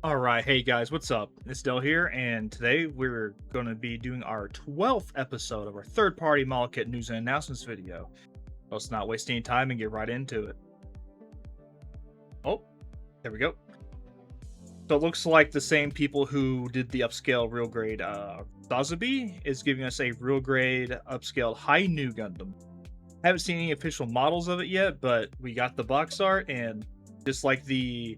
All right, hey guys, what's up? It's Dell here, and today we're going to be doing our 12th episode of our third-party model kit news and announcements video. Let's not waste any time and get right into it. Oh, there we go. So it looks like the same people who did the upscale real grade Sazabi is giving us a real grade upscaled high new Gundam. Haven't seen any official models of it yet, but we got the box art, and just like the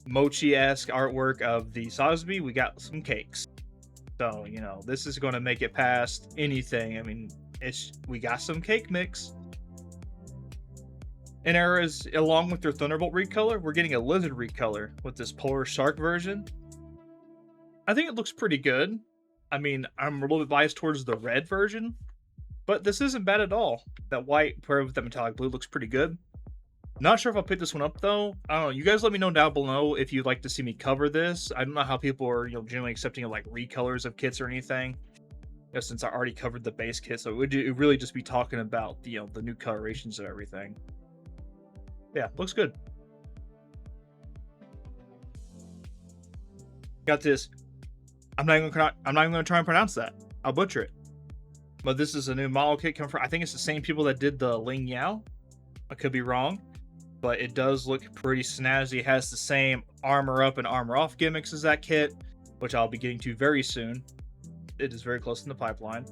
mochi-esque artwork of the Sosby, we got some cakes. So, this is going to make it past anything. I mean, we got some cake mix. In Eras, along with their Thunderbolt recolor, we're getting a Lizard recolor with this Polar Shark version. I think it looks pretty good. I mean, I'm a little bit biased towards the red version, but this isn't bad at all. That white paired with that metallic blue looks pretty good. Not sure if I'll pick this one up though. I don't know. You guys let me know down below if you'd like to see me cover this. I don't know how people are, generally accepting like recolors of kits or anything. Since I already covered the base kit, so it would really just be talking about the new colorations and everything. Yeah, looks good. Got this. I'm not even gonna try and pronounce that. I'll butcher it. But this is a new model kit coming from. I think it's the same people that did the Ling Yao. I could be wrong, but it does look pretty snazzy. It has the same armor up and armor off gimmicks as that kit, which I'll be getting to very soon. It is very close in the pipeline.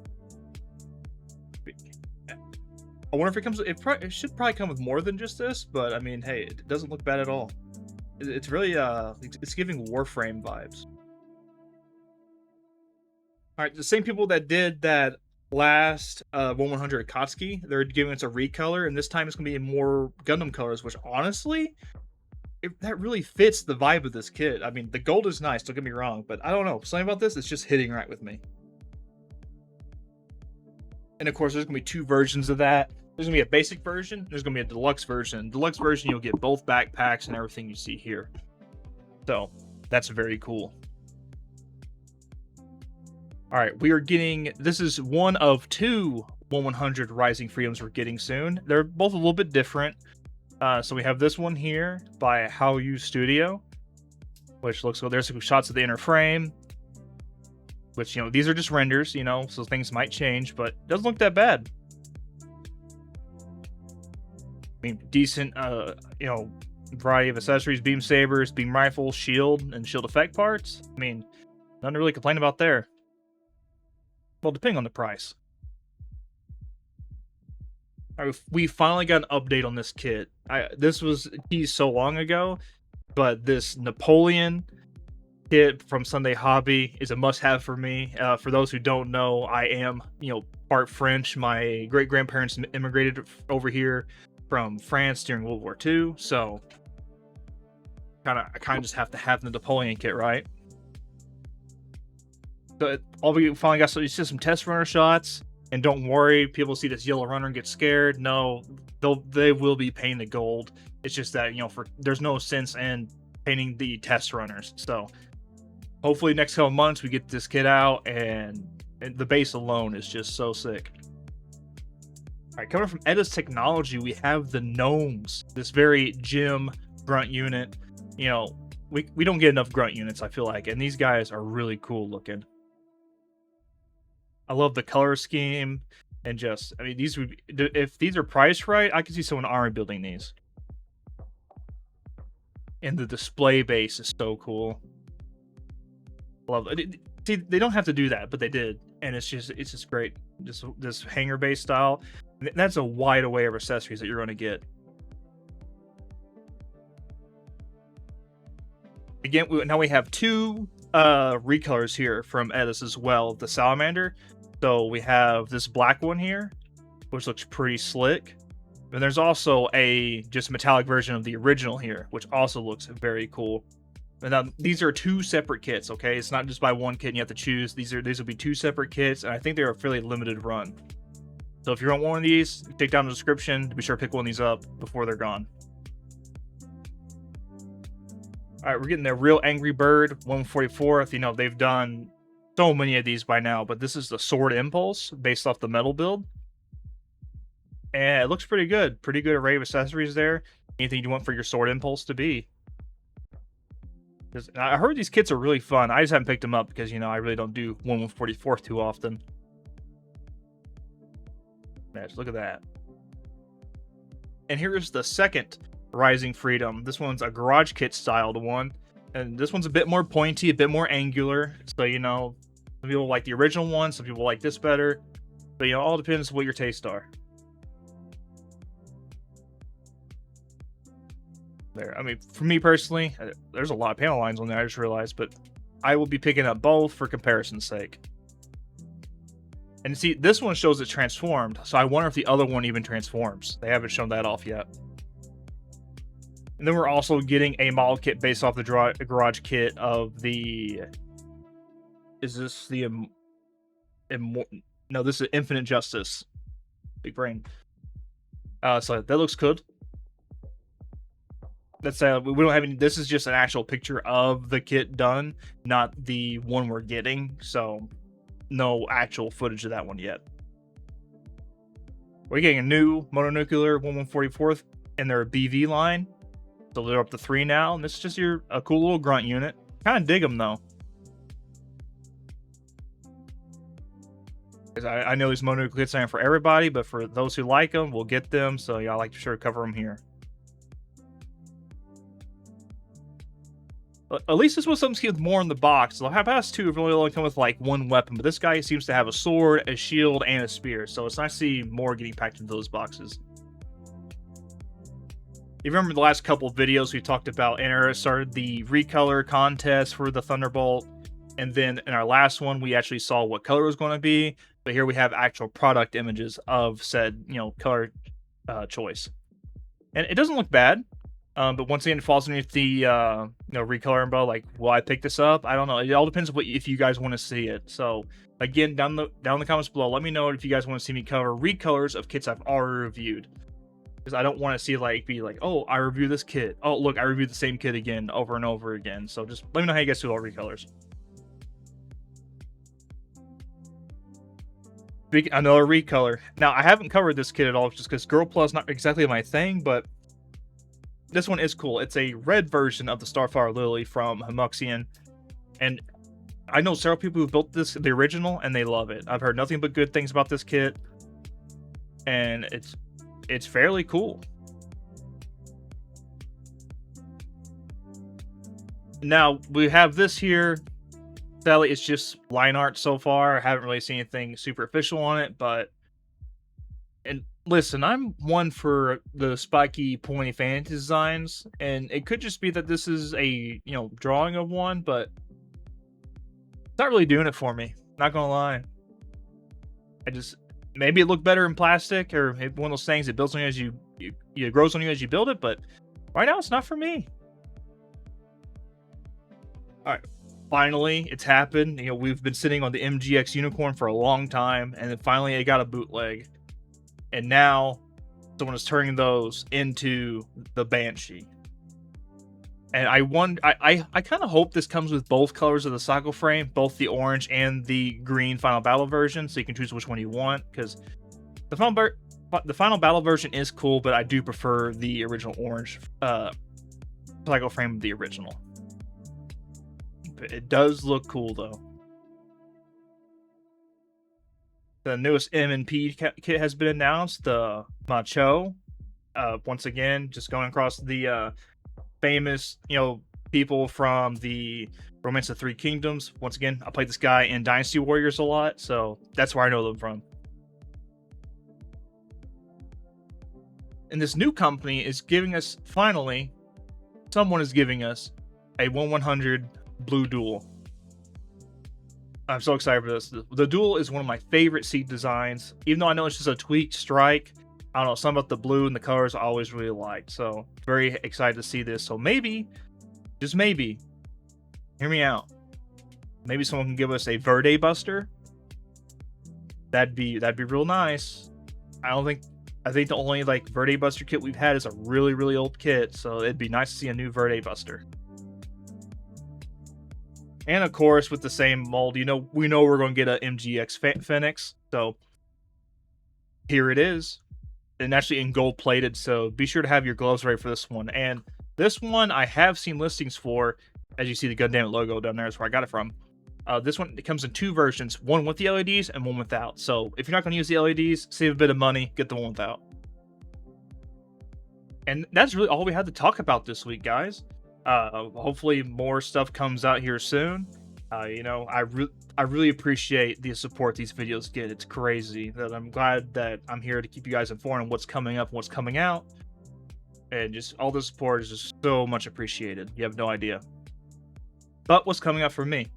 I wonder if it comes. It should probably come with more than just this, but I mean, hey, it doesn't look bad at all. It's really it's giving Warframe vibes. All right, the same people that did that last 1/100 Akatsuki, they're giving us a recolor, and this time it's gonna be in more Gundam colors, which honestly, that really fits the vibe of this kit. I mean, the gold is nice, don't get me wrong, but I don't know, something about this is just hitting right with me. And of course, there's gonna be two versions of that. There's gonna be a basic version, there's gonna be a deluxe version. Deluxe version, you'll get both backpacks and everything you see here. So that's very cool. All right, we are getting, this is one of two 1/100 Rising Freedoms we're getting soon. They're both a little bit different. So we have this one here by How You Studio, which looks good. There's some shots of the inner frame, which, these are just renders, so things might change, but it doesn't look that bad. I mean, decent, variety of accessories, beam sabers, beam rifle, shield, and shield effect parts. I mean, nothing to really complain about there. Well, depending on the price. All right, we finally got an update on this kit. This was teased so long ago, but this Napoleon kit from Sunday Hobby is a must-have for me. For those who don't know, I am, part French. My great-grandparents immigrated over here from France during World War II, so I kind of just have to have the Napoleon kit, right? So all we finally got, so it's just some test runner shots, and don't worry, people see this yellow runner and get scared. No, they will be painted gold. It's just that, there's no sense in painting the test runners. So hopefully next couple months we get this kit out, and the base alone is just so sick. All right, coming from Eddas Technology, we have the Gnomes, this very gym grunt unit. We don't get enough grunt units, I feel like, and these guys are really cool looking. I love the color scheme, and just, I mean, these would, if these are priced right, I could see someone army building these. And the display base is so cool. Love it. See, they don't have to do that, but they did, and it's just great. Just this hanger base style. That's a wide array of accessories that you're going to get. Again, now we have two recolors here from Eddas as well. The Salamander. So we have this black one here, which looks pretty slick. And there's also a just metallic version of the original here, which also looks very cool. And now these are two separate kits, okay? It's not just by one kit and you have to choose. These will be two separate kits, and I think they're a fairly limited run. So if you want one of these, take down the description to be sure to pick one of these up before they're gone. All right, we're getting their Real Angry Bird 144th. They've done so many of these by now, but this is the Sword Impulse based off the metal build. And it looks pretty good. Pretty good array of accessories there. Anything you want for your Sword Impulse to be. I heard these kits are really fun. I just haven't picked them up because, I really don't do 1/144th too often. Man, just look at that. And here's the second Rising Freedom. This one's a garage kit styled one. And this one's a bit more pointy, a bit more angular. So, some people like the original one, some people like this better. But, all depends what your tastes are. There. I mean, for me personally, there's a lot of panel lines on there, I just realized, but I will be picking up both for comparison's sake. And see, this one shows it transformed, so I wonder if the other one even transforms. They haven't shown that off yet. And then we're also getting a model kit based off the garage kit of the... Is this the... No, this is Infinite Justice. Big brain. So that looks good. That's we don't have any. This is just an actual picture of the kit done, not the one we're getting. So no actual footage of that one yet. We're getting a new mononuclear 1/144th in their BV line. So they're up to 3 now, and this is just a cool little grunt unit. Kind of dig them though. I know these mononuclear kits aren't for everybody, but for those who like them, we'll get them. So yeah, I like to sure cover them here. At least this was something with more in the box. The past 2 have really only come with like 1 weapon, but this guy seems to have a sword, a shield, and a spear. So it's nice to see more getting packed into those boxes. You remember the last couple of videos we talked about, and started the Recolor contest for the Thunderbolt. And then in our last one, we actually saw what color it was going to be. But here we have actual product images of said, color choice. And it doesn't look bad. But once again, it falls underneath the Recolor umbrella. Like, will I pick this up? I don't know. It all depends on if you guys want to see it. So again, down in the comments below, let me know if you guys want to see me cover recolors of kits I've already reviewed. Because I don't want to see be like, oh, I reviewed this kit. Oh, look, I reviewed the same kit again over and over again. So just let me know how you guys feel about recolors. Another recolor. Now, I haven't covered this kit at all just because Gunpla is not exactly my thing, but this one is cool. It's a red version of the Starfire Lily from Hamuxian. And I know several people who built the original, and they love it. I've heard nothing but good things about this kit. And it's fairly cool. Now, we have this here. Sadly, it's just line art so far. I haven't really seen anything super official on it, but... And listen, I'm one for the spiky, pointy fantasy designs, and it could just be that this is a, drawing of one, but it's not really doing it for me. Not gonna lie. Maybe it looked better in plastic, or one of those things that builds on you as it grows on you as you build it, but right now it's not for me. Alright, finally, it's happened. We've been sitting on the MGX Unicorn for a long time, and then finally it got a bootleg. And now someone is turning those into the Banshee. And I kind of hope this comes with both colors of the cycle frame, both the orange and the green Final Battle version, so you can choose which one you want. Because the Final Battle version is cool, but I do prefer the original orange cycle frame of the original. It does look cool though. The newest M&P kit has been announced, the Macho. Once again, just going across the famous, people from the Romance of Three Kingdoms. Once again, I played this guy in Dynasty Warriors a lot, so that's where I know them from. And this new company is giving us, finally, someone is giving us a 1/100 blue duel. I'm so excited for this. The duel is one of my favorite seat designs. Even though I know it's just a tweaked strike, I don't know, something about the blue and the colors I always really liked. So, very excited to see this. So maybe, just maybe, hear me out. Maybe someone can give us a Verde Buster. That'd be real nice. I think the only Verde Buster kit we've had is a really, really old kit. So it'd be nice to see a new Verde Buster. And of course, with the same mold, we know we're going to get a MGX Phoenix. So here it is. And actually in gold plated. So be sure to have your gloves ready for this one. And this one I have seen listings for As you see the Gundam logo down there, is where I got it from. This one, it comes in 2 versions, one with the LEDs and one without. So if you're not going to use the LEDs, save a bit of money, get the one without. And that's really all we had to talk about this week, guys. Hopefully more stuff comes out here soon. You know, I really appreciate the support these videos get. It's crazy. That I'm glad that I'm here to keep you guys informed on what's coming up and what's coming out. And just all the support is just so much appreciated. You have no idea. But what's coming up for me?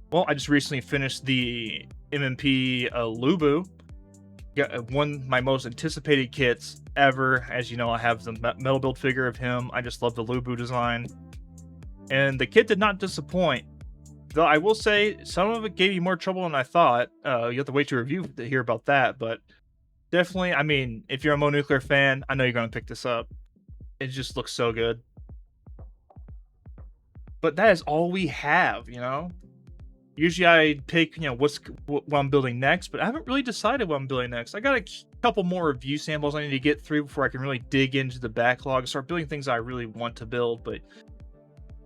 Well, I just recently finished the MMP Lubu. One of my most anticipated kits ever. As you know, I have the metal build figure of him. I just love the Lubu design. And the kit did not disappoint. Though I will say, some of it gave you more trouble than I thought. You have to wait to review to hear about that. But definitely, I mean, if you're a Mo Nuclear fan, I know you're going to pick this up. It just looks so good. But that is all we have, you know? Usually I pick, you know, what I'm building next, but I haven't really decided what I'm building next. I got a couple more review samples I need to get through before I can really dig into the backlog and start building things I really want to build. But,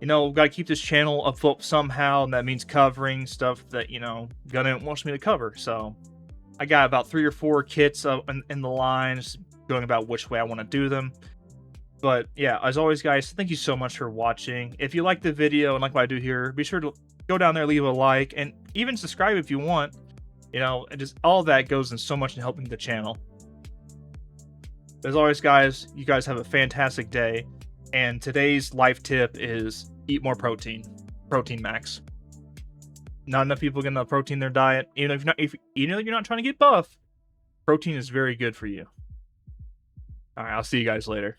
you know, we've got to keep this channel afloat somehow, and that means covering stuff that, you know, Gundam wants me to cover. So I got about 3 or 4 kits in the line, just going about which way I want to do them. But yeah, as always, guys, thank you so much for watching. If you like the video and like what I do here, be sure to go down there, leave a like, and even subscribe if you want. You know, and just all that goes in so much in helping the channel. As always, guys, you guys have a fantastic day. And today's life tip is eat more protein. Protein max. Not enough people get enough protein in their diet. Even if you're not trying to get buff, protein is very good for you. All right, I'll see you guys later.